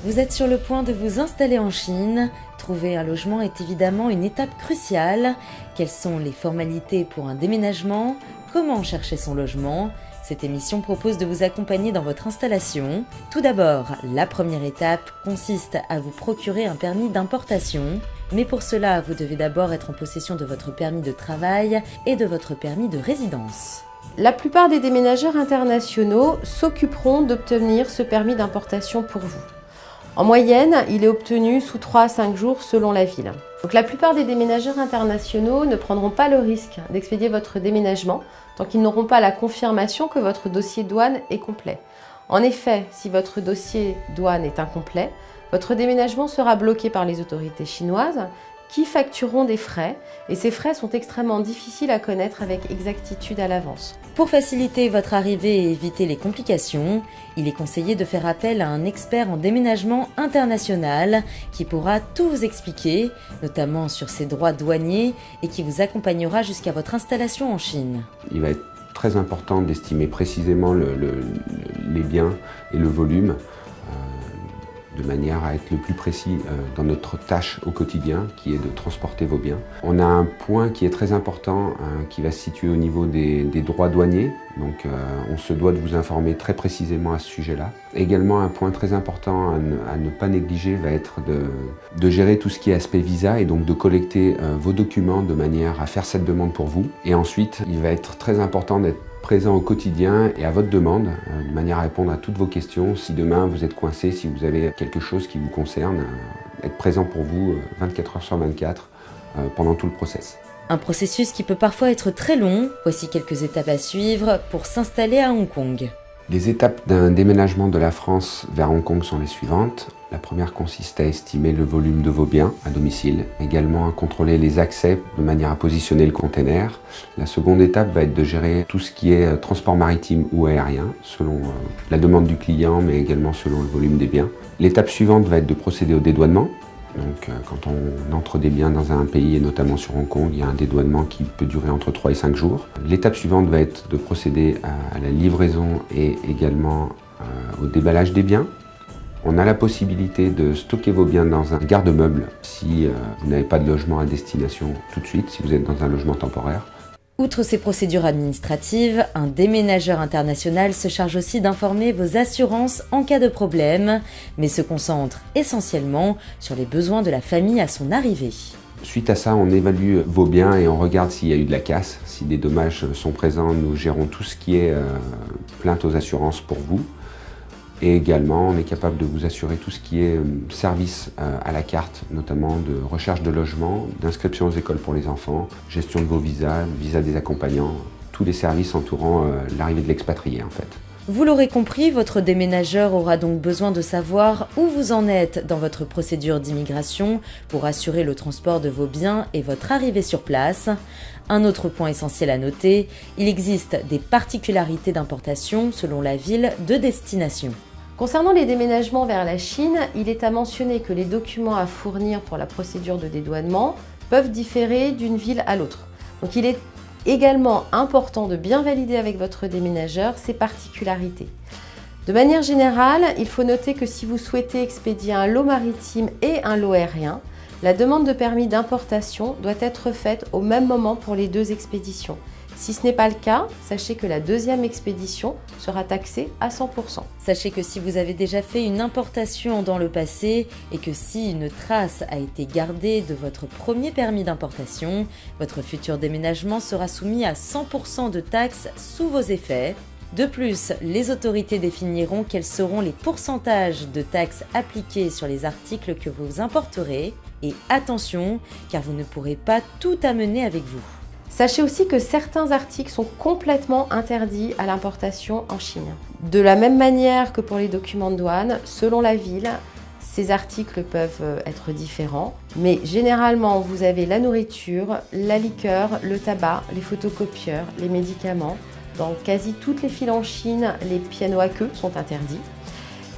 Vous êtes sur le point de vous installer en Chine. Trouver un logement est évidemment une étape cruciale. Quelles sont les formalités pour un déménagement? Comment chercher son logement? Cette émission propose de vous accompagner dans votre installation. Tout d'abord, la première étape consiste à vous procurer un permis d'importation. Mais pour cela, vous devez d'abord être en possession de votre permis de travail et de votre permis de résidence. La plupart des déménageurs internationaux s'occuperont d'obtenir ce permis d'importation pour vous. En moyenne, il est obtenu sous 3 à 5 jours selon la ville. Donc la plupart des déménageurs internationaux ne prendront pas le risque d'expédier votre déménagement tant qu'ils n'auront pas la confirmation que votre dossier douane est complet. En effet, si votre dossier douane est incomplet, votre déménagement sera bloqué par les autorités chinoises qui factureront des frais, et ces frais sont extrêmement difficiles à connaître avec exactitude à l'avance. Pour faciliter votre arrivée et éviter les complications, il est conseillé de faire appel à un expert en déménagement international qui pourra tout vous expliquer, notamment sur ses droits douaniers, et qui vous accompagnera jusqu'à votre installation en Chine. Il va être très important d'estimer précisément les biens et le volume, de manière à être le plus précis dans notre tâche au quotidien, qui est de transporter vos biens. On a un point qui est très important, qui va se situer au niveau des droits douaniers. Donc on se doit de vous informer très précisément à ce sujet-là. Également un point très important à ne pas négliger va être de gérer tout ce qui est aspect visa et donc de collecter vos documents de manière à faire cette demande pour vous. Et ensuite, il va être très important d'être présent au quotidien et à votre demande, de manière à répondre à toutes vos questions. Si demain vous êtes coincé, si vous avez quelque chose qui vous concerne, être présent pour vous 24 heures sur 24 pendant tout le process. Un processus qui peut parfois être très long. Voici quelques étapes à suivre pour s'installer à Hong Kong. Les étapes d'un déménagement de la France vers Hong Kong sont les suivantes. La première consiste à estimer le volume de vos biens à domicile, également à contrôler les accès de manière à positionner le container. La seconde étape va être de gérer tout ce qui est transport maritime ou aérien, selon la demande du client, mais également selon le volume des biens. L'étape suivante va être de procéder au dédouanement. Donc quand on entre des biens dans un pays, et notamment sur Hong Kong, il y a un dédouanement qui peut durer entre 3 et 5 jours. L'étape suivante va être de procéder à la livraison et également au déballage des biens. On a la possibilité de stocker vos biens dans un garde-meuble si vous n'avez pas de logement à destination tout de suite, si vous êtes dans un logement temporaire. Outre ces procédures administratives, un déménageur international se charge aussi d'informer vos assurances en cas de problème, mais se concentre essentiellement sur les besoins de la famille à son arrivée. Suite à ça, on évalue vos biens et on regarde s'il y a eu de la casse. Si des dommages sont présents, nous gérons tout ce qui est plainte aux assurances pour vous. Et également, on est capable de vous assurer tout ce qui est service à la carte, notamment de recherche de logement, d'inscription aux écoles pour les enfants, gestion de vos visas, visa des accompagnants, tous les services entourant l'arrivée de l'expatrié en fait. Vous l'aurez compris, votre déménageur aura donc besoin de savoir où vous en êtes dans votre procédure d'immigration pour assurer le transport de vos biens et votre arrivée sur place. Un autre point essentiel à noter, il existe des particularités d'importation selon la ville de destination. Concernant les déménagements vers la Chine, il est à mentionner que les documents à fournir pour la procédure de dédouanement peuvent différer d'une ville à l'autre. Donc il est également important de bien valider avec votre déménageur ces particularités. De manière générale, il faut noter que si vous souhaitez expédier un lot maritime et un lot aérien, la demande de permis d'importation doit être faite au même moment pour les deux expéditions. Si ce n'est pas le cas, sachez que la deuxième expédition sera taxée à 100%. Sachez que si vous avez déjà fait une importation dans le passé et que si une trace a été gardée de votre premier permis d'importation, votre futur déménagement sera soumis à 100% de taxes sous vos effets. De plus, les autorités définiront quels seront les pourcentages de taxes appliqués sur les articles que vous importerez. Et attention, car vous ne pourrez pas tout amener avec vous. Sachez aussi que certains articles sont complètement interdits à l'importation en Chine. De la même manière que pour les documents de douane, selon la ville, ces articles peuvent être différents. Mais généralement, vous avez la nourriture, la liqueur, le tabac, les photocopieurs, les médicaments. Dans quasi toutes les villes en Chine, les pianos à queue sont interdits.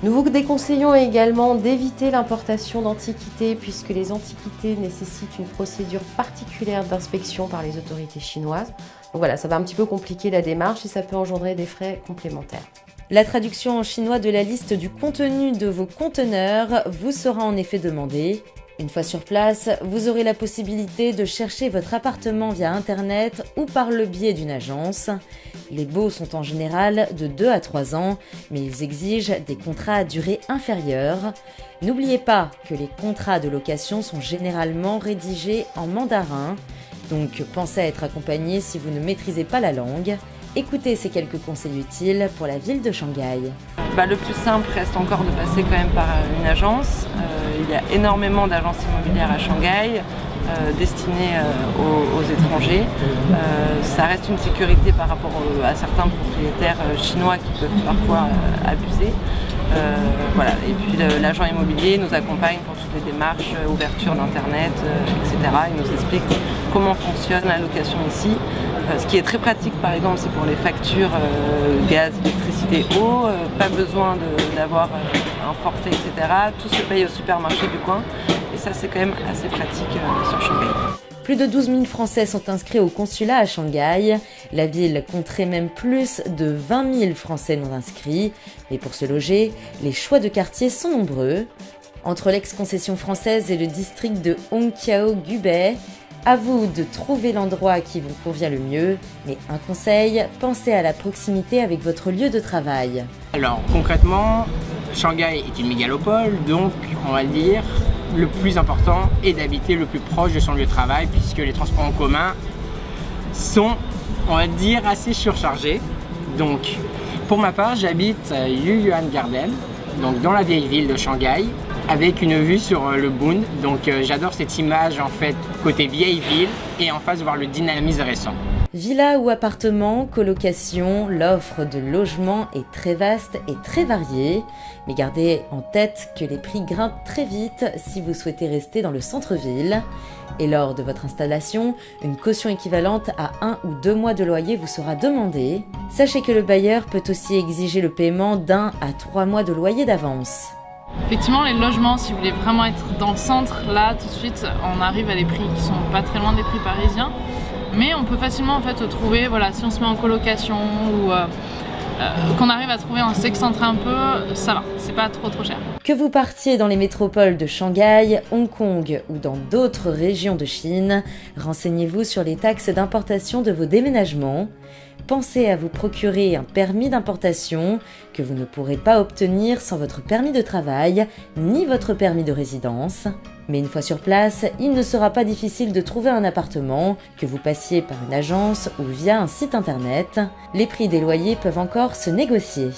Nous vous déconseillons également d'éviter l'importation d'antiquités puisque les antiquités nécessitent une procédure particulière d'inspection par les autorités chinoises. Donc voilà, ça va un petit peu compliquer la démarche et ça peut engendrer des frais complémentaires. La traduction en chinois de la liste du contenu de vos conteneurs vous sera en effet demandée. Une fois sur place, vous aurez la possibilité de chercher votre appartement via Internet ou par le biais d'une agence. Les baux sont en général de 2 à 3 ans, mais ils exigent des contrats à durée inférieure. N'oubliez pas que les contrats de location sont généralement rédigés en mandarin, donc pensez à être accompagné si vous ne maîtrisez pas la langue. Écoutez ces quelques conseils utiles pour la ville de Shanghai. Le plus simple reste encore de passer quand même par une agence. Il y a énormément d'agences immobilières à Shanghai destinées aux étrangers. Ça reste une sécurité par rapport à certains propriétaires chinois qui peuvent parfois abuser. Et puis l'agent immobilier nous accompagne pour toutes les démarches, ouverture d'internet, etc. Il nous explique comment fonctionne la location ici. Ce qui est très pratique par exemple, c'est pour les factures gaz, électricité, eau, pas besoin d'avoir un forfait, etc. Tout se paye au supermarché du coin et ça c'est quand même assez pratique sur Shanghai. Plus de 12 000 Français sont inscrits au consulat à Shanghai. La ville compterait même plus de 20 000 Français non inscrits. Mais pour se loger, les choix de quartier sont nombreux. Entre l'ex-concession française et le district de Hongqiao-Gubei, à vous de trouver l'endroit qui vous convient le mieux. Mais un conseil, pensez à la proximité avec votre lieu de travail. Alors concrètement, Shanghai est une mégalopole, donc on va dire le plus important est d'habiter le plus proche de son lieu de travail puisque les transports en commun sont, on va dire, assez surchargés. Donc pour ma part, j'habite à Yuyuan Garden, donc dans la vieille ville de Shanghai, avec une vue sur le Bund. Donc j'adore cette image en fait côté vieille ville et en face voir le dynamisme récent. Villa ou appartement, colocation, l'offre de logement est très vaste et très variée. Mais gardez en tête que les prix grimpent très vite si vous souhaitez rester dans le centre-ville. Et lors de votre installation, une caution équivalente à 1 ou 2 mois de loyer vous sera demandée. Sachez que le bailleur peut aussi exiger le paiement d'1 à 3 mois de loyer d'avance. Effectivement, les logements, si vous voulez vraiment être dans le centre, là tout de suite on arrive à des prix qui sont pas très loin des prix parisiens. Mais on peut facilement en fait trouver, si on se met en colocation ou qu'on arrive à trouver un s'excentrer un peu, ça va, c'est pas trop cher. Que vous partiez dans les métropoles de Shanghai, Hong Kong ou dans d'autres régions de Chine, renseignez-vous sur les taxes d'importation de vos déménagements. Pensez à vous procurer un permis d'importation que vous ne pourrez pas obtenir sans votre permis de travail ni votre permis de résidence. Mais une fois sur place, il ne sera pas difficile de trouver un appartement, que vous passiez par une agence ou via un site internet. Les prix des loyers peuvent encore se négocier.